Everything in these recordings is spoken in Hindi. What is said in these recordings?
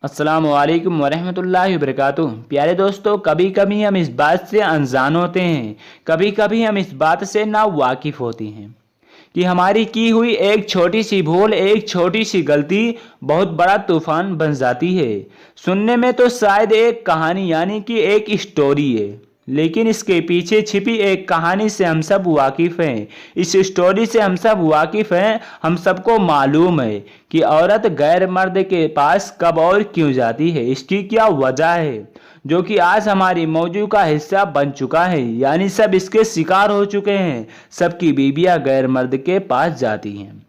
अस्सलाम वालेकुम वरहमतुल्लाहि वबरकातुह। प्यारे दोस्तों, कभी कभी हम इस बात से अनजान होते हैं, कभी कभी हम इस बात से ना वाकिफ़ होती हैं कि हमारी की हुई एक छोटी सी भूल, एक छोटी सी गलती बहुत बड़ा तूफान बन जाती है। सुनने में तो शायद एक कहानी यानी कि एक स्टोरी है, लेकिन इसके पीछे छिपी एक कहानी से हम सब वाकिफ़ हैं। इस स्टोरी से हम सब वाकिफ़ हैं। हम सबको मालूम है कि औरत गैर मर्द के पास कब और क्यों जाती है, इसकी क्या वजह है, जो कि आज हमारी मौजू का हिस्सा बन चुका है। यानी सब इसके शिकार हो चुके हैं, सबकी बीबियां गैर मर्द के पास जाती हैं।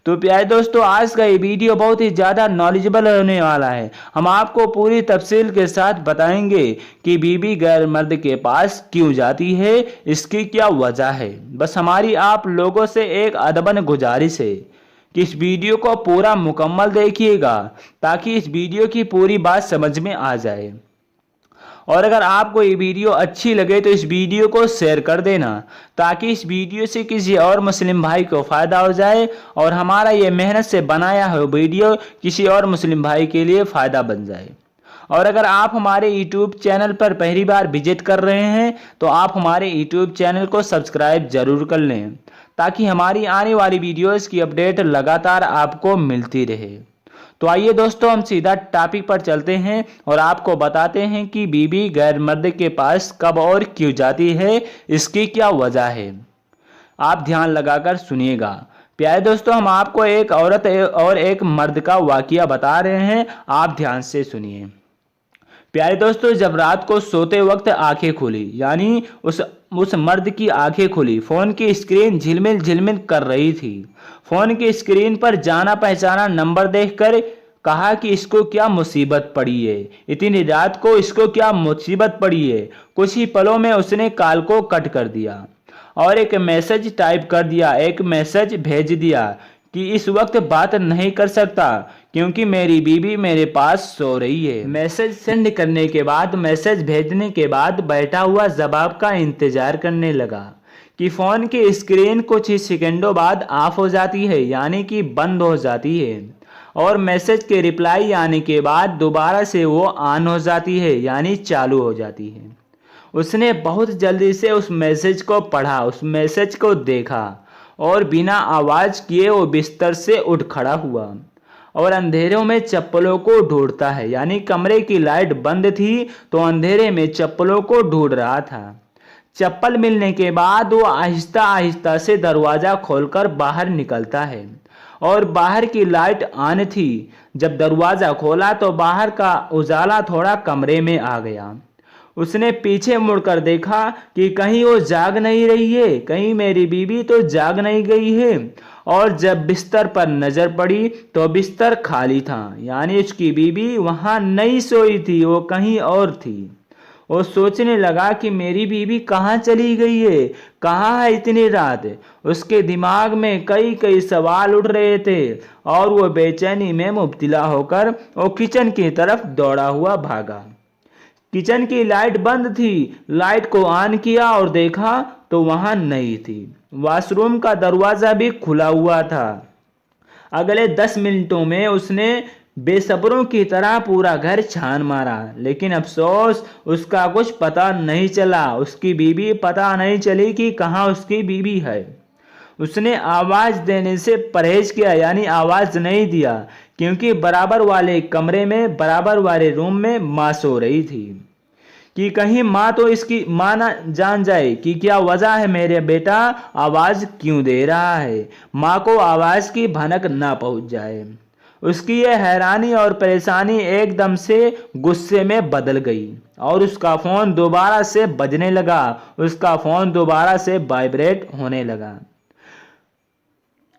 तो प्यारे दोस्तों, आज का ये वीडियो बहुत ही ज़्यादा नॉलेजेबल होने वाला है। हम आपको पूरी तफसील के साथ बताएंगे कि बीबी गैर मर्द के पास क्यों जाती है, इसकी क्या वजह है। बस हमारी आप लोगों से एक अदबन गुजारिश है कि इस वीडियो को पूरा मुकम्मल देखिएगा, ताकि इस वीडियो की पूरी बात समझ में आ जाए। और अगर आपको ये वीडियो अच्छी लगे तो इस वीडियो को शेयर कर देना, ताकि इस वीडियो से किसी और मुस्लिम भाई को फ़ायदा हो जाए और हमारा ये मेहनत से बनाया हुआ वीडियो किसी और मुस्लिम भाई के लिए फ़ायदा बन जाए। और अगर आप हमारे YouTube चैनल पर पहली बार विजिट कर रहे हैं तो आप हमारे YouTube चैनल को सब्सक्राइब ज़रूर कर लें, ताकि हमारी आने वाली वीडियोज़ की अपडेट लगातार आपको मिलती रहे। तो आइए दोस्तों, हम सीधा टॉपिक पर चलते हैं और आपको बताते हैं कि बीबी गैर मर्द के पास कब और क्यों जाती है, इसकी क्या वजह है। आप ध्यान लगाकर सुनिएगा। प्यारे दोस्तों, हम आपको एक औरत और एक मर्द का वाकया बता रहे हैं, आप ध्यान से सुनिए। प्यारे दोस्तों, जब रात को सोते वक्त आंखें खुली, यानी उस मर्द की आंखें खुली, फ़ोन की स्क्रीन झिलमिल झिलमिल कर रही थी। फ़ोन की स्क्रीन पर जाना पहचाना नंबर देखकर कहा कि इसको क्या मुसीबत पड़ी है, इतनी रात को इसको क्या मुसीबत पड़ी है। कुछ ही पलों में उसने कॉल को कट कर दिया और एक मैसेज टाइप कर दिया, एक मैसेज भेज दिया कि इस वक्त बात नहीं कर सकता क्योंकि मेरी बीबी मेरे पास सो रही है। मैसेज सेंड करने के बाद, मैसेज भेजने के बाद बैठा हुआ जवाब का इंतजार करने लगा कि फ़ोन की स्क्रीन कुछ ही सेकंडों बाद ऑफ हो जाती है, यानी कि बंद हो जाती है, और मैसेज के रिप्लाई आने के बाद दोबारा से वो ऑन हो जाती है, यानी चालू हो जाती है। उसने बहुत जल्दी से उस मैसेज को पढ़ा, उस मैसेज को देखा और बिना आवाज़ किए वो बिस्तर से उठ खड़ा हुआ और अंधेरों में चप्पलों को ढूंढता है। यानी कमरे की लाइट बंद थी तो अंधेरे में चप्पलों को ढूंढ रहा था। चप्पल मिलने के बाद वो आहिस्ता आहिस्ता से दरवाज़ा खोलकर बाहर निकलता है और बाहर की लाइट ऑन थी। जब दरवाज़ा खोला तो बाहर का उजाला थोड़ा कमरे में आ गया। उसने पीछे मुड़कर देखा कि कहीं वो जाग नहीं रही है, कहीं मेरी बीबी तो जाग नहीं गई है। और जब बिस्तर पर नजर पड़ी तो बिस्तर खाली था, यानी उसकी बीबी वहां नहीं सोई थी, वो कहीं और थी। वो सोचने लगा कि मेरी बीबी कहाँ चली गई है, कहाँ है इतनी रात। उसके दिमाग में कई कई सवाल उठ रहे थे और वो बेचैनी में मुब्तला होकर वो किचन की तरफ दौड़ा हुआ भागा। किचन की लाइट बंद थी। लाइट को ऑन किया और देखा तो वहां नहीं थी। वॉशरूम का दरवाजा भी खुला हुआ था। अगले 10 मिनटों में उसने बेसब्रों की तरह पूरा घर छान मारा, लेकिन अफसोस उसका कुछ पता नहीं चला। उसकी बीबी पता नहीं चली कि कहाँ उसकी बीबी है। उसने आवाज़ देने से परहेज किया, यानी आवाज़ नहीं दिया, क्योंकि बराबर वाले कमरे में, बराबर वाले रूम में माँ सो रही थी कि कहीं माँ तो इसकी माँ ना जान जाए कि क्या वजह है, मेरे बेटा आवाज़ क्यों दे रहा है, माँ को आवाज़ की भनक ना पहुँच जाए। उसकी यह हैरानी और परेशानी एकदम से गुस्से में बदल गई और उसका फ़ोन दोबारा से बजने लगा, उसका फ़ोन दोबारा से वाइब्रेट होने लगा।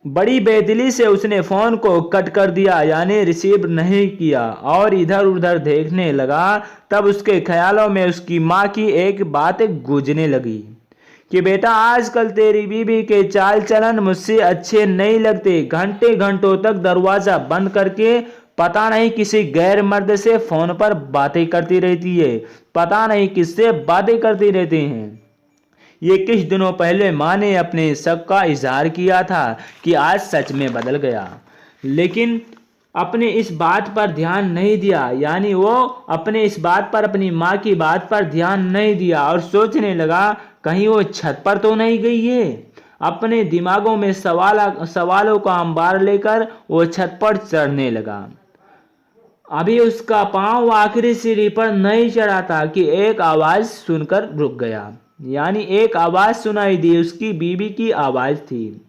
बड़ी बेदिली से उसने फ़ोन को कट कर दिया, यानी रिसीव नहीं किया, और इधर उधर देखने लगा। तब उसके ख्यालों में उसकी माँ की एक बात गूंजने लगी कि बेटा, आजकल तेरी बीबी के चाल चलन मुझसे अच्छे नहीं लगते। घंटे घंटों तक दरवाज़ा बंद करके पता नहीं किसी गैर मर्द से फ़ोन पर बातें करती रहती है, पता नहीं किससे बातें करती रहती हैं। ये कुछ दिनों पहले माँ ने अपने शक का इजहार किया था कि आज सच में बदल गया, लेकिन अपने इस बात पर ध्यान नहीं दिया, यानी वो अपने इस बात पर, अपनी माँ की बात पर ध्यान नहीं दिया और सोचने लगा कहीं वो छत पर तो नहीं गई है। अपने दिमागों में सवालों का अंबार लेकर वो छत पर चढ़ने लगा। अभी उसका पांव आखिरी सीढ़ी पर नहीं चढ़ा था कि एक आवाज सुनकर रुक गया। यानी एक आवाज सुनाई दी, उसकी बीबी की आवाज थी।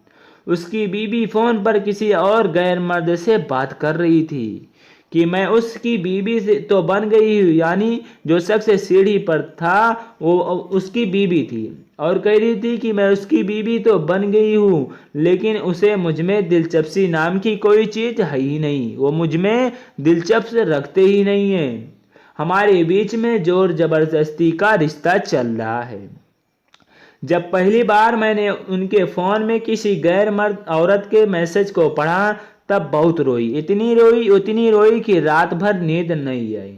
उसकी बीबी फोन पर किसी और गैर मर्द से बात कर रही थी कि मैं उसकी बीबी से तो बन गई हूँ। यानी जो शख्स सीढ़ी पर था वो उसकी बीबी थी और कह रही थी कि मैं उसकी बीबी तो बन गई हूँ, लेकिन उसे मुझ में दिलचस्पी नाम की कोई चीज है ही नहीं, वो मुझ में दिलचस्प रखते ही नहीं है। हमारे बीच में जोर जबरदस्ती का रिश्ता चल रहा है। जब पहली बार मैंने उनके फोन में किसी गैर मर्द औरत के मैसेज को पढ़ा तब बहुत रोई, इतनी रोई कि रात भर नींद नहीं आई।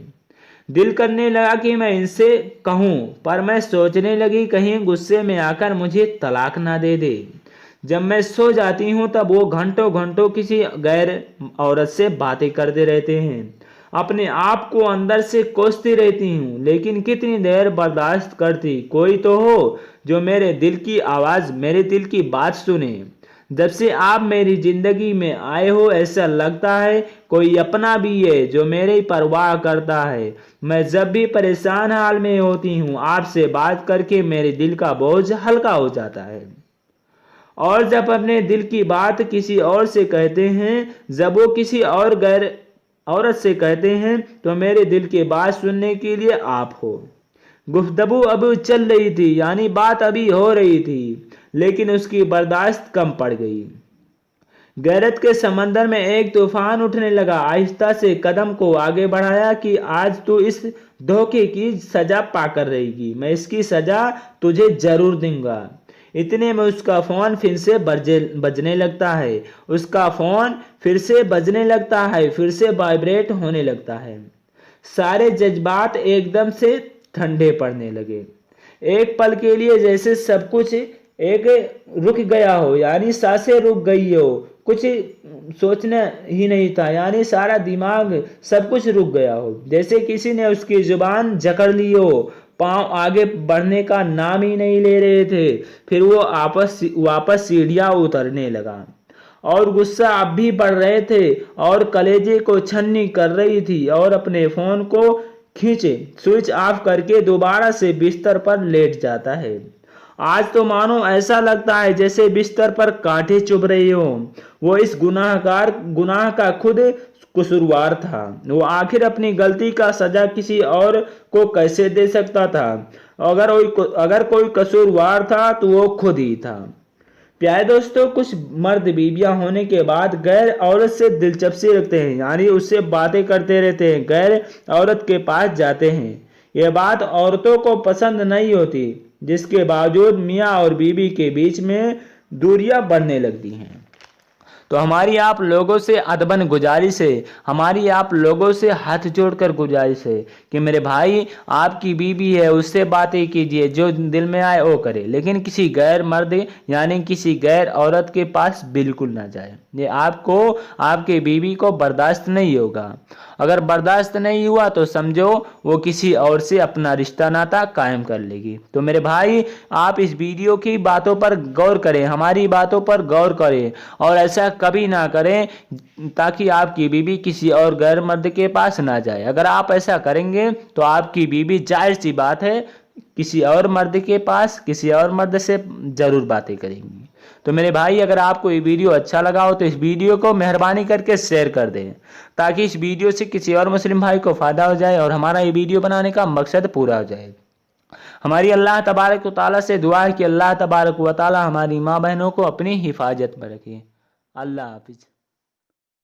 दिल करने लगा कि मैं इनसे कहूं, पर मैं सोचने लगी कहीं गुस्से में आकर मुझे तलाक ना दे दे। जब मैं सो जाती हूं तब वो घंटों घंटों किसी गैर औरत से बातें करते रहते हैं। अपने आप को अंदर से कोसती रहती हूँ, लेकिन कितनी देर बर्दाश्त करती। कोई तो हो जो मेरे दिल की आवाज़, मेरे दिल की बात सुने। जब से आप मेरी जिंदगी में आए हो ऐसा लगता है कोई अपना भी है जो मेरी परवाह करता है। मैं जब भी परेशान हाल में होती हूँ आपसे बात करके मेरे दिल का बोझ हल्का हो जाता है। और जब अपने दिल की बात किसी और से कहते हैं, जब वो किसी और गैर औरत से कहते हैं तो मेरे दिल की बात सुनने के लिए आप हो। गुफ्तगू अभी चल रही थी, यानी बात अभी हो रही थी, लेकिन उसकी बर्दाश्त कम पड़ गई। गैरत के समंदर में एक तूफान उठने लगा। आहिस्ता से कदम को आगे बढ़ाया कि आज तू इस धोखे की सजा पाकर रहेगी, मैं इसकी सजा तुझे जरूर दूंगा। इतने में उसका फोन फिर से बजने लगता है। उसका फोन फिर से बजने लगता है, फिर से वाइब्रेट होने लगता है। सारे जज्बात एकदम से ठंडे पड़ने लगे। एक पल के लिए जैसे सब कुछ एक रुक गया हो, यानी सांसें रुक गई हो, कुछ सोचना ही नहीं था, यानी सारा दिमाग सब कुछ रुक गया हो। जैसे किसी ने उसकी जुबान जकड़ ली हो, पांव आगे बढ़ने का नाम ही नहीं ले रहे थे। फिर वो वापस सीढ़ियां उतरने लगा और गुस्सा अब भी बढ़ रहे थे और कलेजे को छन्नी कर रही थी और अपने फोन को खींचे स्विच ऑफ करके दोबारा से बिस्तर पर लेट जाता है। आज तो मानो ऐसा लगता है जैसे बिस्तर पर कांटे चुभ रहे हो। वो इस गुनाह का खुद कसूरवार था। वो आखिर अपनी गलती का सजा किसी और को कैसे दे सकता था? अगर कोई कसूरवार था तो वो खुद ही था। प्यारे दोस्तों, कुछ मर्द बीबियां होने के बाद गैर औरत से दिलचस्पी रखते हैं, यानी उससे बातें करते रहते हैं, गैर औरत के पास जाते हैं। यह बात औरतों को पसंद नहीं होती, जिसके बावजूद मियाँ और बीबी के बीच में दूरियां बढ़ने लगती हैं। तो हमारी आप लोगों से अदबन गुजारिश है, हमारी आप लोगों से हाथ जोड़कर गुजारिश है कि मेरे भाई आपकी बीबी है उससे बातें कीजिए, जो दिल में आए वो करे, लेकिन किसी गैर मर्द यानी किसी गैर औरत के पास बिल्कुल ना जाए। ये आपको, आपके बीबी को बर्दाश्त नहीं होगा। अगर बर्दाश्त नहीं हुआ तो समझो वो किसी और से अपना रिश्ता नाता कायम कर लेगी। तो मेरे भाई आप इस वीडियो की बातों पर गौर करें, हमारी बातों पर गौर करें और ऐसा कभी ना करें ताकि आपकी बीबी किसी और गैर मर्द के पास ना जाए। अगर आप ऐसा करेंगे तो आपकी बीबी जाहिर सी बात है किसी और मर्द के पास, किसी और मर्द से जरूर बातें करेंगी। तो मेरे भाई अगर आपको ये वीडियो अच्छा लगा हो तो इस वीडियो को मेहरबानी करके शेयर कर दें ताकि इस वीडियो से किसी और मुस्लिम भाई को फ़ायदा हो जाए और हमारा ये वीडियो बनाने का मकसद पूरा हो जाए। हमारी अल्लाह तबारक व तआला से दुआ है कि अल्लाह तबारक व तआला हमारी माँ बहनों को अपनी हिफाजत में रखे। अल्लाह हाफिज़।